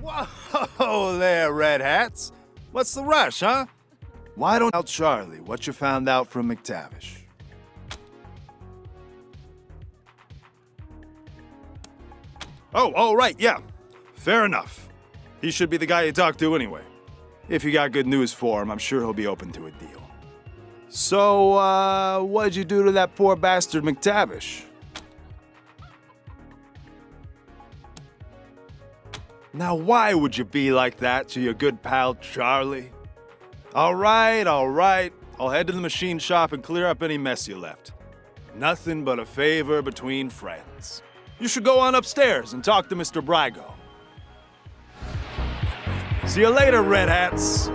Whoa there, Red Hats. What's the rush, huh? Why don't you tell Charlie what you found out from McTavish? Oh, right, yeah. Fair enough. He should be the guy you talk to anyway. If you got good news for him, I'm sure he'll be open to a deal. So, what'd you do to that poor bastard McTavish? Now, why would you be like that to your good pal Charlie? All right. I'll head to the machine shop and clear up any mess you left. Nothing but a favor between friends. You should go on upstairs and talk to Mr. Brygo. See you later, Red Hats.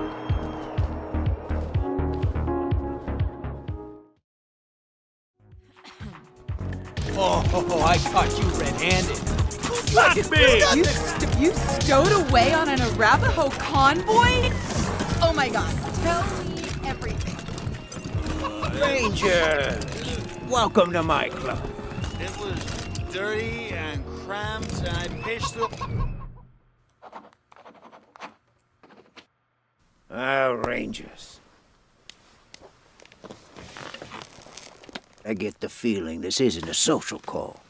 Oh, I caught you red-handed. Not me! You stowed away on an Arapaho convoy? Oh my god, tell me everything. Rangers, welcome to my club. It was dirty and cramped, and I paced through... Rangers. I get the feeling this isn't a social call.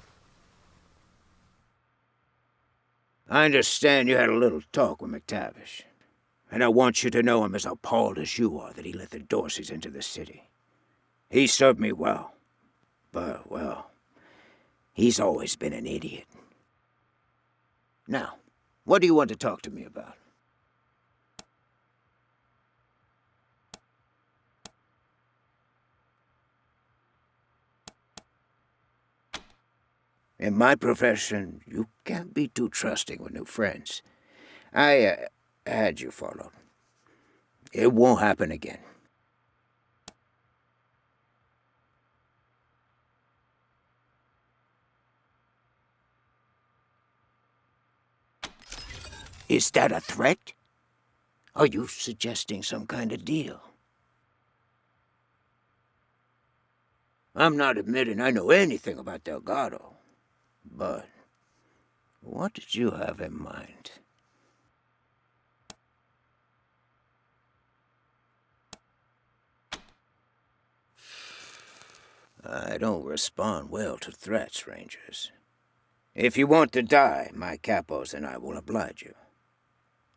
I understand you had a little talk with McTavish, and I want you to know I'm as appalled as you are that he let the Dorseys into the city. He served me well, but, well, he's always been an idiot. Now, what do you want to talk to me about? In my profession, you can't be too trusting with new friends. I had you followed. It won't happen again. Is that a threat? Are you suggesting some kind of deal? I'm not admitting I know anything about Delgado. But what did you have in mind? I don't respond well to threats, Rangers. If you want to die, my capos and I will oblige you.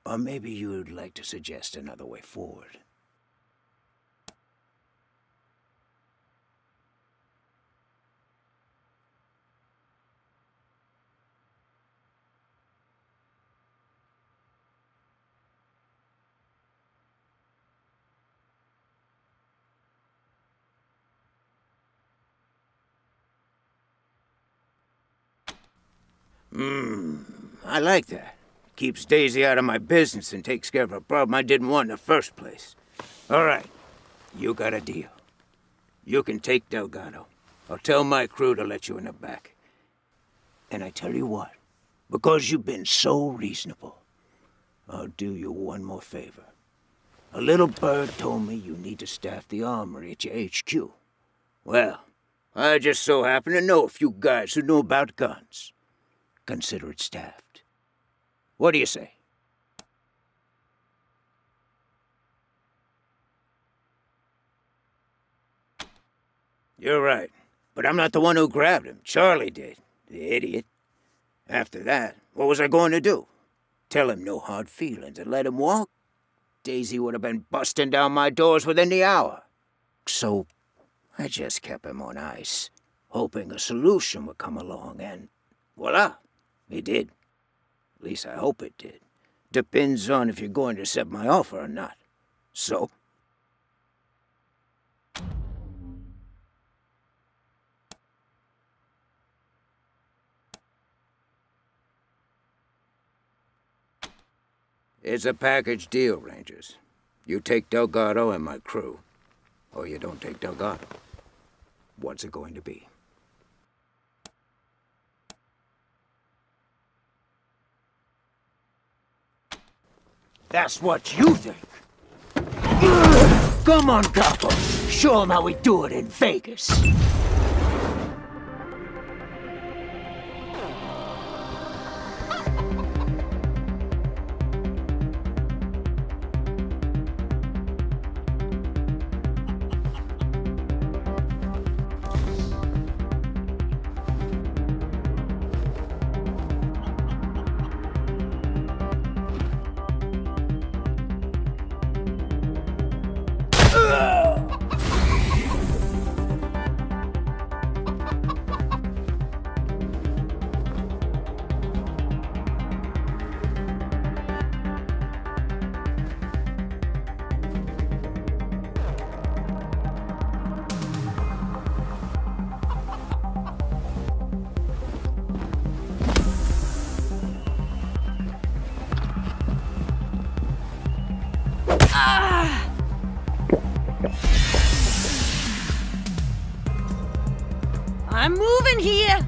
Or maybe you'd like to suggest another way forward. I like that. Keeps Daisy out of my business and takes care of a problem I didn't want in the first place. All right, you got a deal. You can take Delgado. I'll tell my crew to let you in the back. And I tell you what, because you've been so reasonable, I'll do you one more favor. A little bird told me you need to staff the armory at your HQ. Well, I just so happen to know a few guys who know about guns. Consider it staffed. What do you say? You're right, but I'm not the one who grabbed him. Charlie did, the idiot. After that, what was I going to do? Tell him no hard feelings and let him walk? Daisy would have been busting down my doors within the hour. So I just kept him on ice, hoping a solution would come along, and voila. It did. At least I hope it did. Depends on if you're going to accept my offer or not. So? It's a package deal, Rangers. You take Delgado and my crew, or you don't take Delgado. What's it going to be? That's what you think. Come on, Capo. Show them how we do it in Vegas. I'm moving here.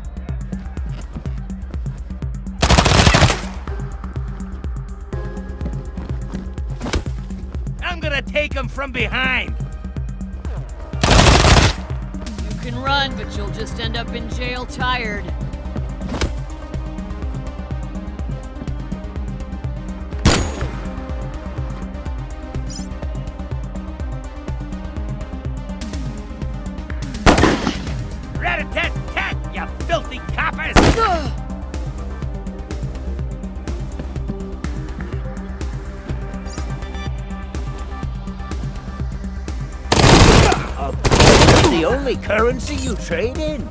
I'm gonna take him from behind. You can run, but you'll just end up in jail tired. Rat-a-tat-tat, you filthy coppers! The only currency you trade in?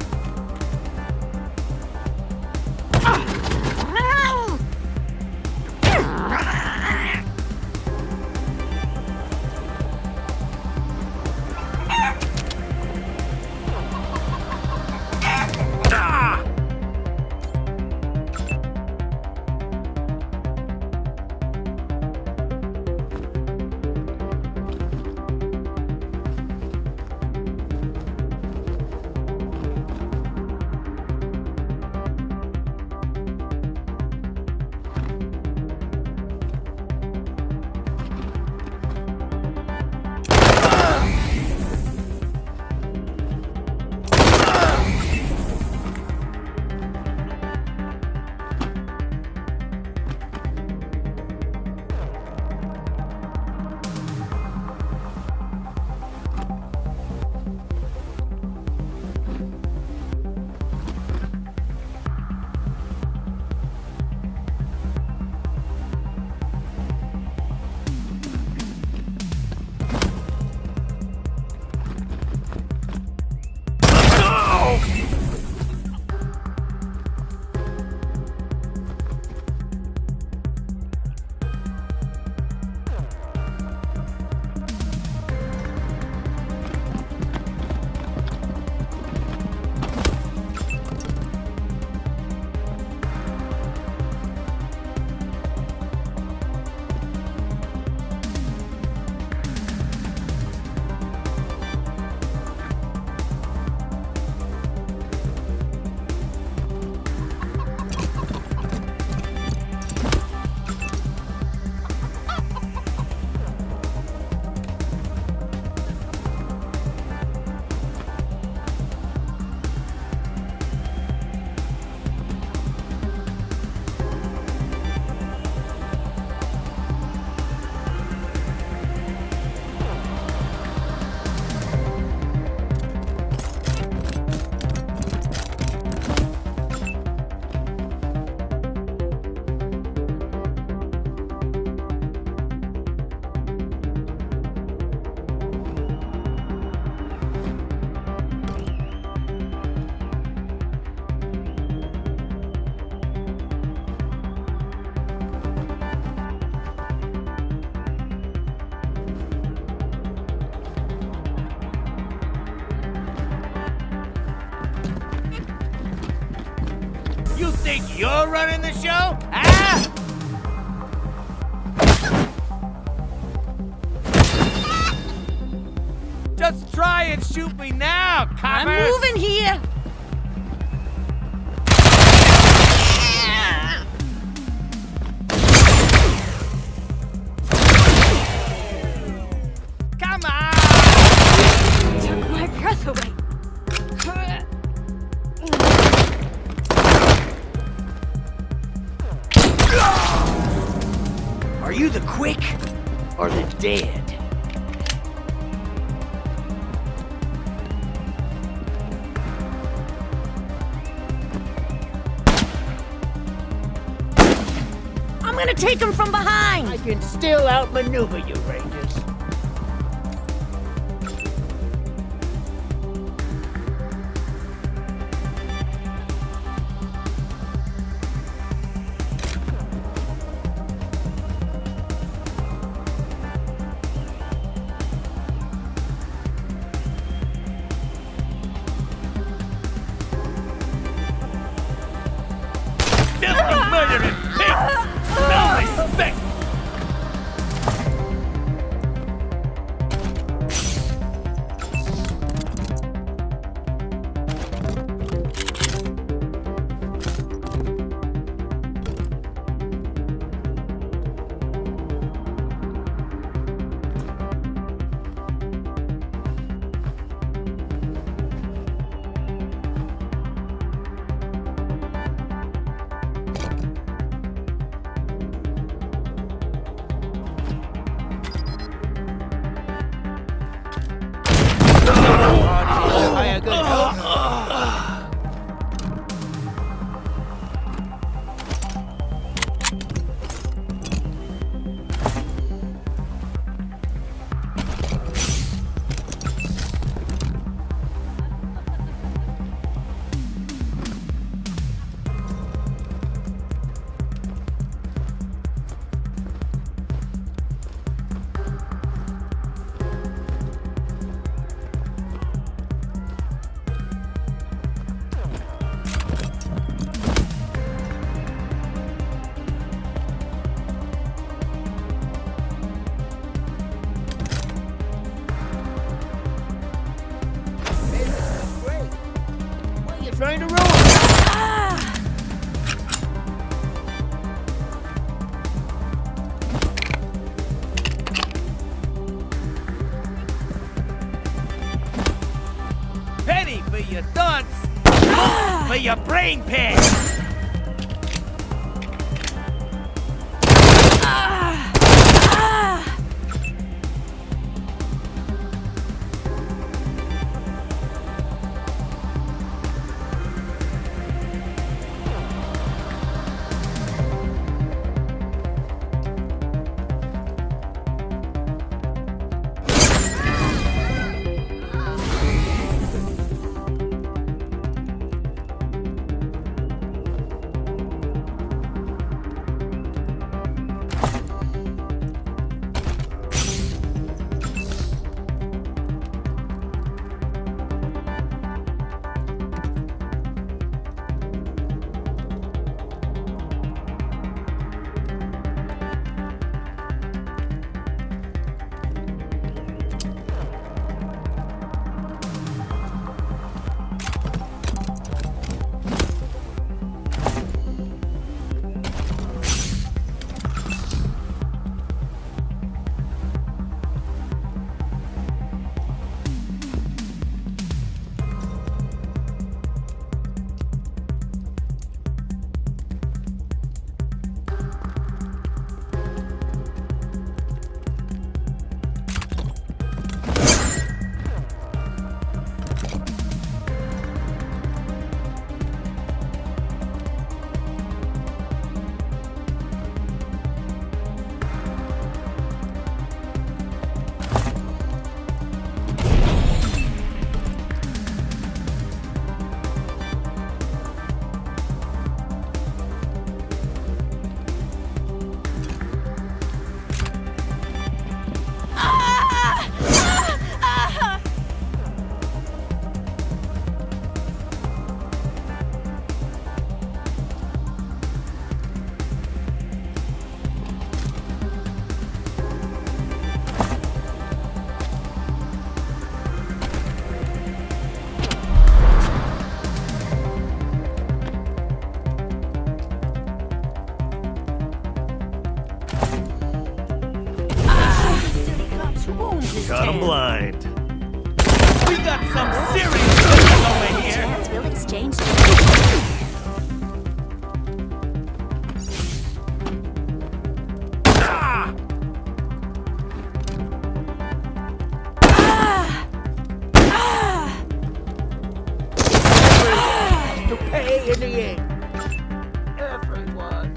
You think you're running the show? Ah! Just try and shoot me now, coppers! I'm moving here. Come on! Took my breath away. Are you the quick or the dead? I'm gonna take him from behind. I can still outmaneuver you, Rangers. Filthy murdering pigs! No respect! trying to ruin. Penny for your thoughts, for your brain pan. Caught him blind. We got some serious business over here. Chance we'll exchange. To pay in the end. Everyone.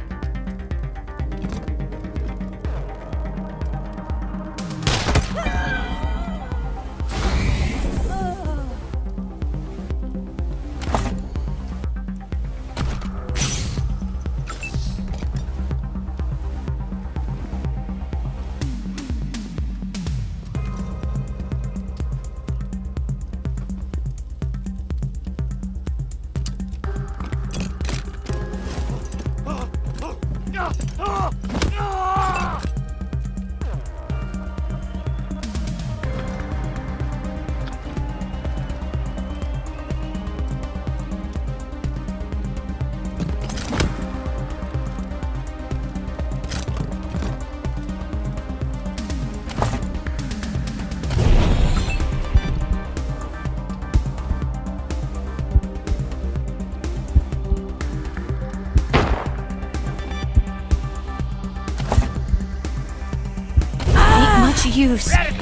Use like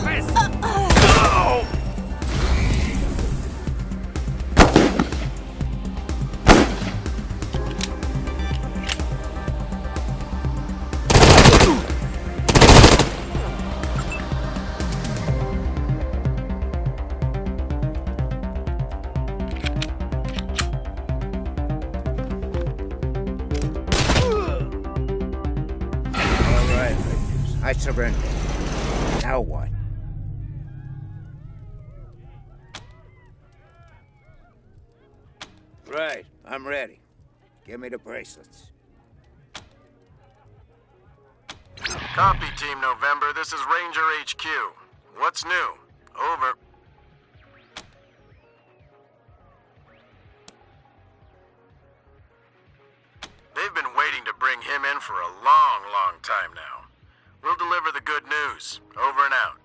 this. I surrender. Now what? Right, I'm ready. Give me the bracelets. Copy, Team November. This is Ranger HQ. What's new? Over. in for a long, long time now. We'll deliver the good news. Over and out.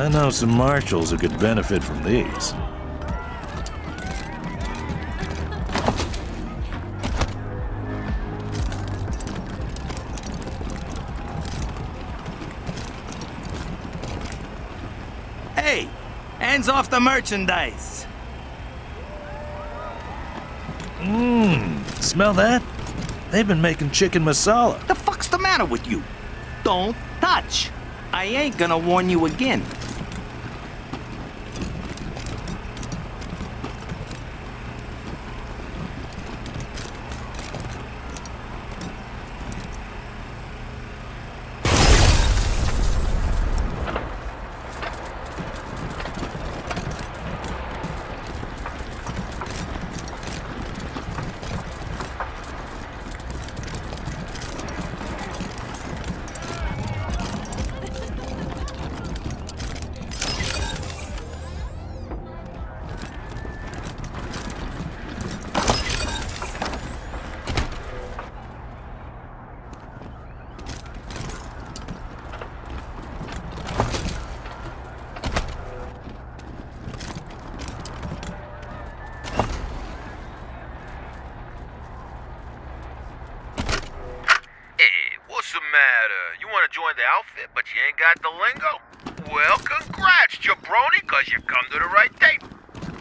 I know some marshals who could benefit from these. Hey, hands off the merchandise. Smell that? They've been making chicken masala. The fuck's the matter with you? Don't touch. I ain't gonna warn you again. knowing the outfit, but you ain't got the lingo? Well, congrats, jabroni, cause you've come to the right tape.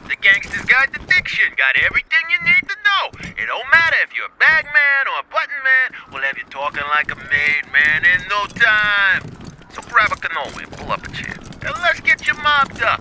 The Gangster's Guide to Diction got everything you need to know. It don't matter if you're a bag man or a button man, we'll have you talking like a made man in no time. So grab a cannoli and pull up a chair, and let's get you mobbed up.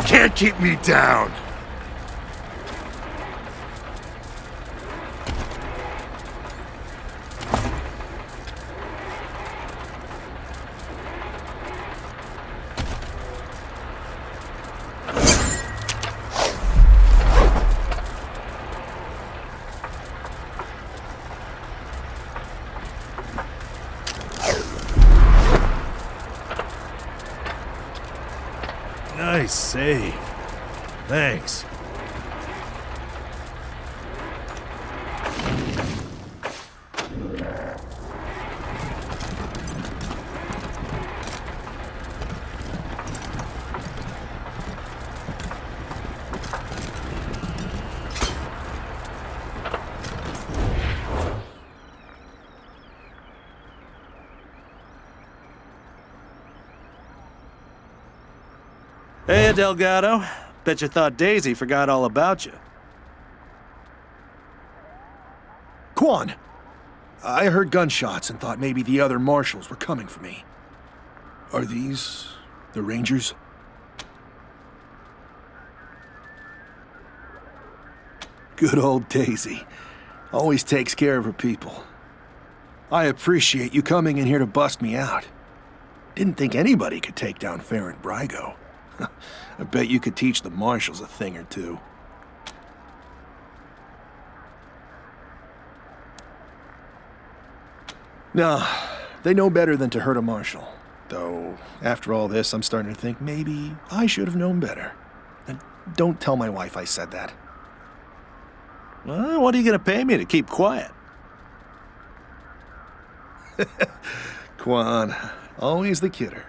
Can't keep me down. Nice save. Thanks. Hey, Delgado. Bet you thought Daisy forgot all about you. Quan! I heard gunshots and thought maybe the other marshals were coming for me. Are these the Rangers? Good old Daisy. Always takes care of her people. I appreciate you coming in here to bust me out. Didn't think anybody could take down Faran Brygo. I bet you could teach the marshals a thing or two. No, they know better than to hurt a marshal. Though, after all this, I'm starting to think maybe I should have known better. And don't tell my wife I said that. Well, what are you going to pay me to keep quiet? Quan, always the kidder.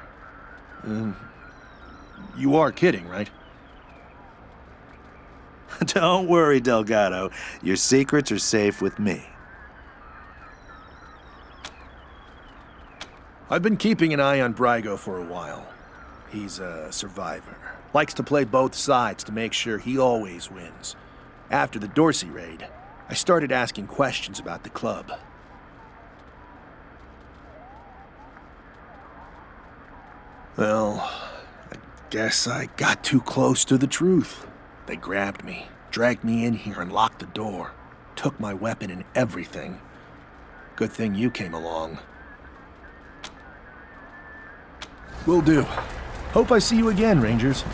You are kidding, right? Don't worry, Delgado. Your secrets are safe with me. I've been keeping an eye on Brygo for a while. He's a survivor. Likes to play both sides to make sure he always wins. After the Dorsey raid, I started asking questions about the club. Well, I guess I got too close to the truth. They grabbed me, dragged me in here and locked the door. Took my weapon and everything. Good thing you came along. Will do. Hope I see you again, Rangers.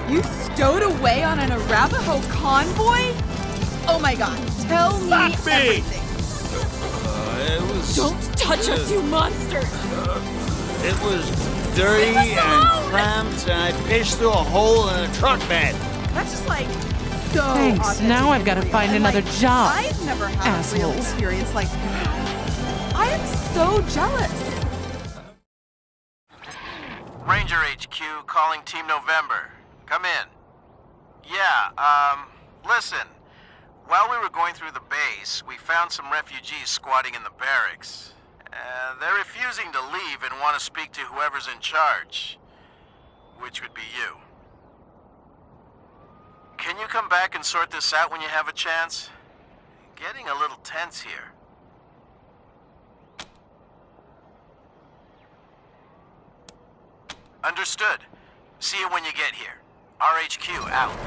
You stowed away on an Arapaho convoy? Oh my god, tell me everything. It was... Don't touch us, you monsters! It was dirty Leave us and alone! cramped, and I pitched through a hole in a truck bed. That's just like so Thanks, authentic now I've and gotta real. find And, another like, job, I've never had a real assholes. experience like that. I am so jealous. Ranger HQ calling Team November. Come in. Yeah, listen. While we were going through the base, we found some refugees squatting in the barracks. They're refusing to leave and want to speak to whoever's in charge, which would be you. Can you come back and sort this out when you have a chance? Getting a little tense here. Understood. See you when you get here. RHQ out.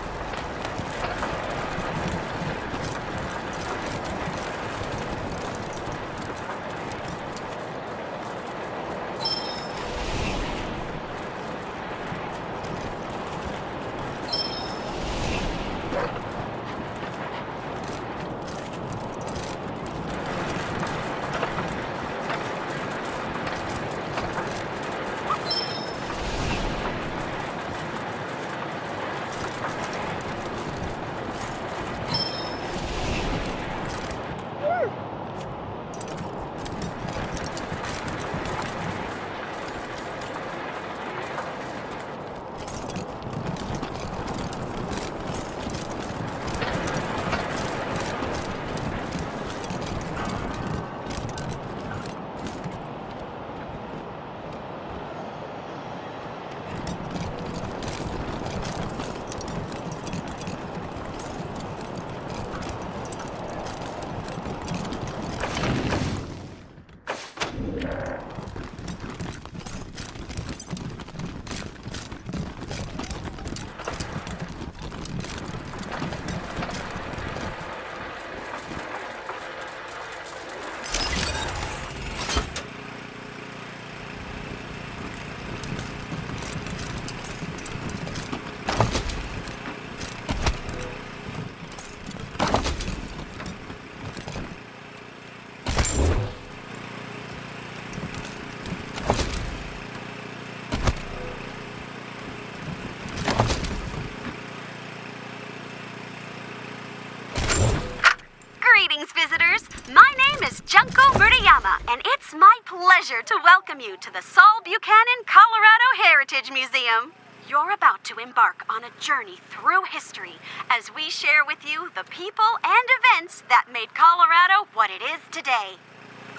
Alabama, and it's my pleasure to welcome you to the Saul Buchanan Colorado Heritage Museum. You're about to embark on a journey through history as we share with you the people and events that made Colorado what it is today.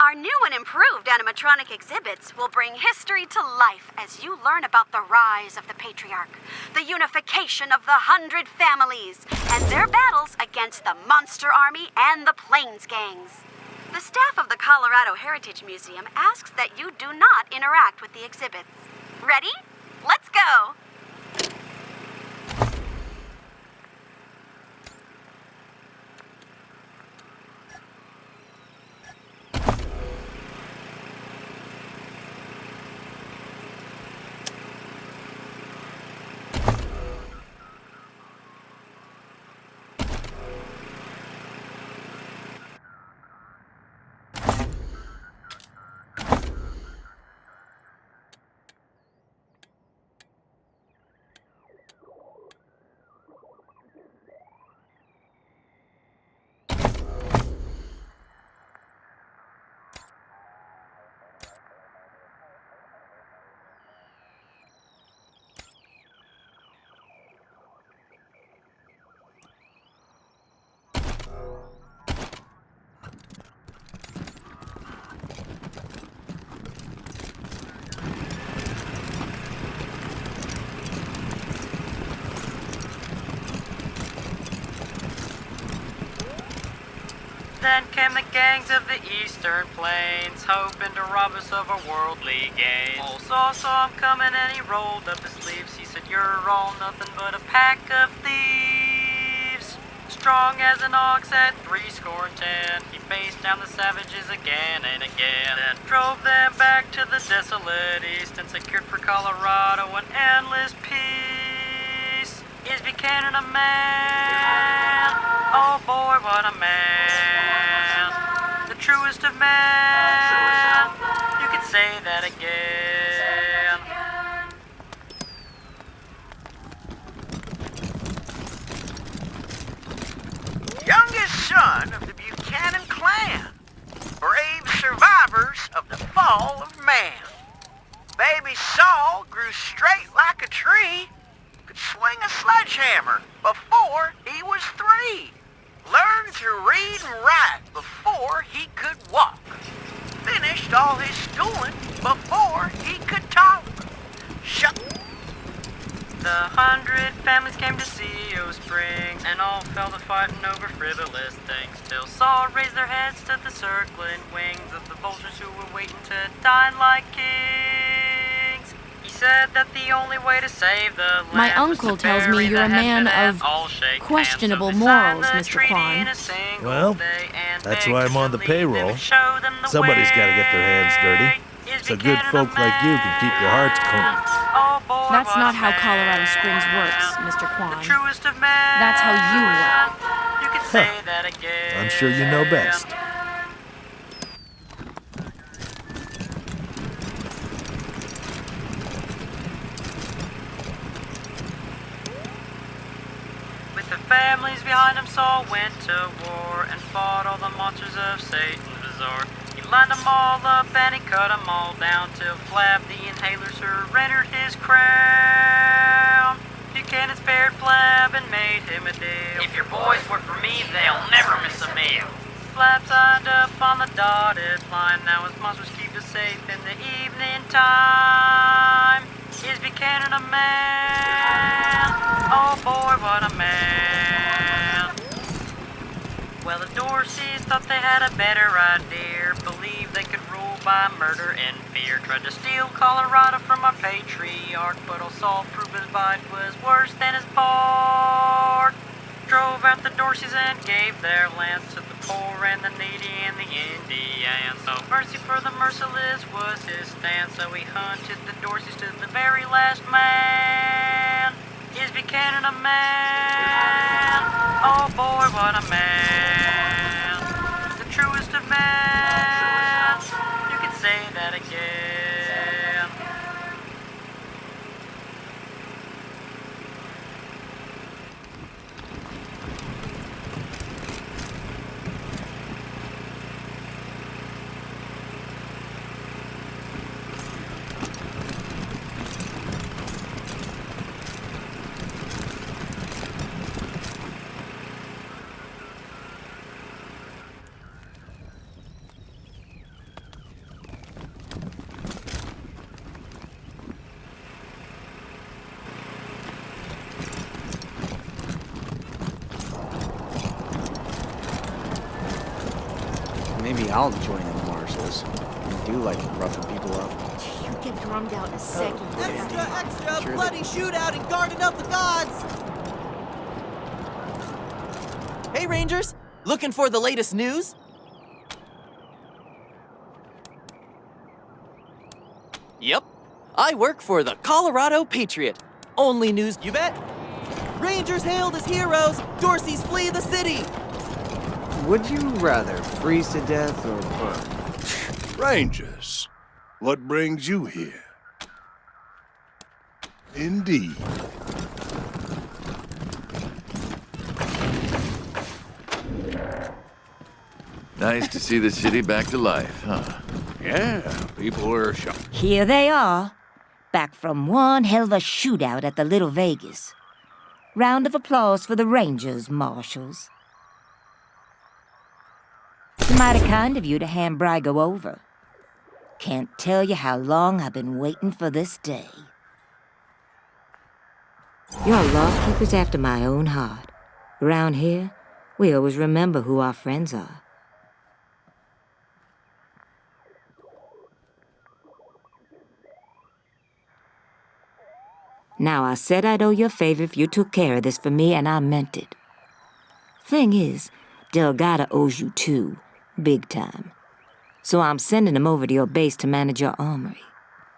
Our new and improved animatronic exhibits will bring history to life as you learn about the rise of the patriarch, the unification of the 100 families, and their battles against the Monster Army and the Plains Gangs. The staff of the Colorado Heritage Museum asks that you do not interact with the exhibits. Ready? Let's go! Then came the gangs of the eastern plains, hoping to rob us of our worldly gains. Old Saul saw him coming and he rolled up his sleeves. He said, "You're all nothing but a pack of thieves." Strong as an ox at 70, he faced down the savages again and again, and drove them back to the desolate east and secured for Colorado an endless peace. Is Buchanan a man? Oh boy, what a man. The truest of men. You could say that again. Youngest son of the Buchanan clan. Brave survivors of the fall of man. Baby Saul grew straight like a tree. Could swing a sledgehammer before he was 3. Learned to read and write before he could walk. Finished all his schooling before he could talk. Shut. The 100 families came to see O Springs, and all fell to fighting over frivolous things. Till Saul raised their heads to the circling wings of the vultures who were waiting to dine like kings. He said that the only way to save the land My was uncle to tells me bury you're the a man headman and of all shake questionable hands. So they signed morals, the Mr. treaty Kwan. in a single Well, day and that's begged why them I'm on to the leave them payroll. and show them the Somebody's way. got to get their hands dirty. Is So good Buchanan a folk like you can keep your hearts clean. man? Oh boy, That's what not a how Colorado man. Springs works, Mr. The Kwan. truest of men. That's how you work. You can say that again. I'm sure you know best. With the families behind him, Saul went to war and fought all the monsters of Satan's resort. He lined them all up and he cut them all down till Flab the Inhaler surrendered his crown. Buchanan spared Flab and made him a deal. If your boys work for me, they'll never miss a meal. Flab signed up on the dotted line. Now his monsters keep us safe in the evening time. Is Buchanan a man? Oh boy, what a man. Well, the Dorseys thought they had a better idea. Believed they could rule by murder and fear. Tried to steal Colorado from our patriarch, but old Saul proved his bite was worse than his bark. Drove out the Dorseys and gave their lands to the poor and the needy and the Indians. No mercy for the merciless was his stand, so he hunted the Dorseys to the very last man. Is Buchanan a man? Oh boy, what a man. The truest of men. You can say that again. Maybe I'll join the marshals. I do like roughing people up. You get drummed out in a second. Extra! Sure Bloody shootout in Garden of the Gods! Hey, Rangers! Looking for the latest news? Yep. I work for the Colorado Patriot. Only news, you bet. Rangers hailed as heroes. Dorsey's flee the city. Would you rather freeze to death or burn? Rangers, what brings you here? Indeed. Nice to see the city back to life, huh? Yeah, people are shocked. Here they are, back from one hell of a shootout at the Little Vegas. Round of applause for the Rangers, Marshals. It's mighty kind of you to hand Brygo over. Can't tell you how long I've been waiting for this day. You're law keepers after my own heart. Around here, we always remember who our friends are. Now, I said I'd owe you a favor if you took care of this for me, and I meant it. Thing is, Delgado owes you too, big time. So I'm sending him over to your base to manage your armory.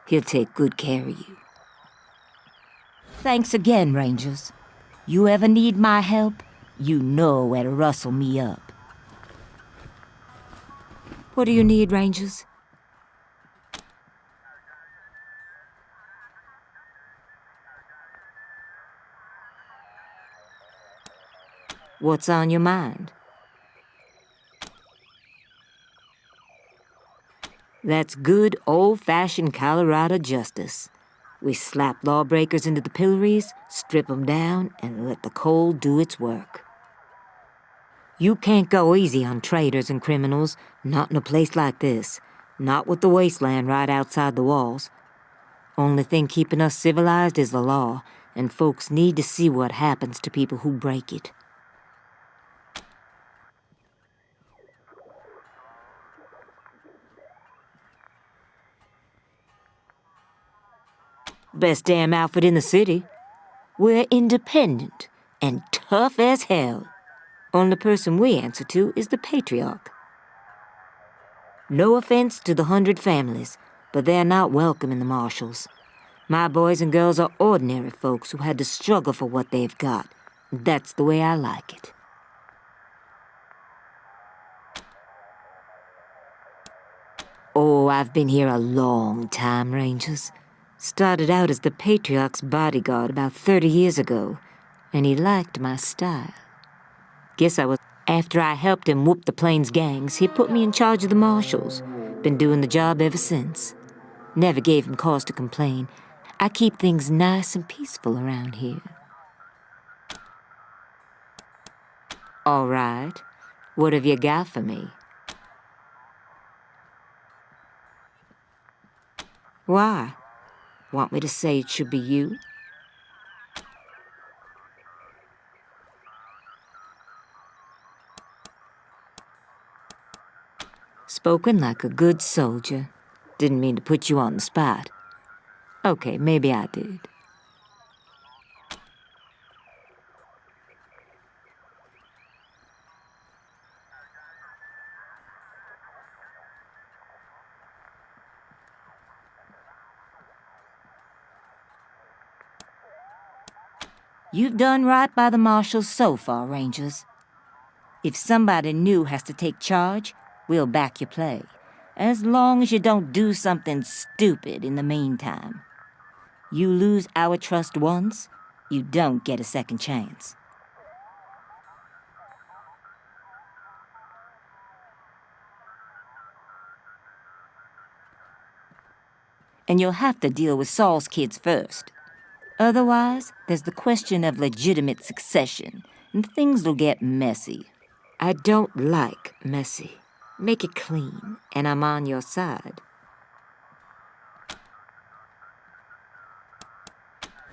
He'll take good care of you. Thanks again, Rangers. You ever need my help, you know where to rustle me up. What do you need, Rangers? What's on your mind? That's good old-fashioned Colorado justice. We slap lawbreakers into the pillories, strip 'em down, and let the cold do its work. You can't go easy on traitors and criminals, not in a place like this. Not with the Wasteland right outside the walls. Only thing keeping us civilized is the law, and folks need to see what happens to people who break it. Best damn outfit in the city. We're independent and tough as hell. Only person we answer to is the patriarch. No offense to the 100 families, but they're not welcome in the marshals. My boys and girls are ordinary folks who had to struggle for what they've got. That's the way I like it. Oh, I've been here a long time, Rangers. Started out as the Patriarch's bodyguard about 30 years ago, and he liked my style. After I helped him whoop the Plains gangs, he put me in charge of the marshals. Been doing the job ever since. Never gave him cause to complain. I keep things nice and peaceful around here. All right. What have you got for me? Why? Want me to say it should be you? Spoken like a good soldier. Didn't mean to put you on the spot. Okay, maybe I did. You've done right by the marshals so far, Rangers. If somebody new has to take charge, we'll back your play, as long as you don't do something stupid in the meantime. You lose our trust once, you don't get a second chance. And you'll have to deal with Saul's kids first. Otherwise, there's the question of legitimate succession, and things will get messy. I don't like messy. Make it clean, and I'm on your side.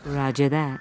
Roger that.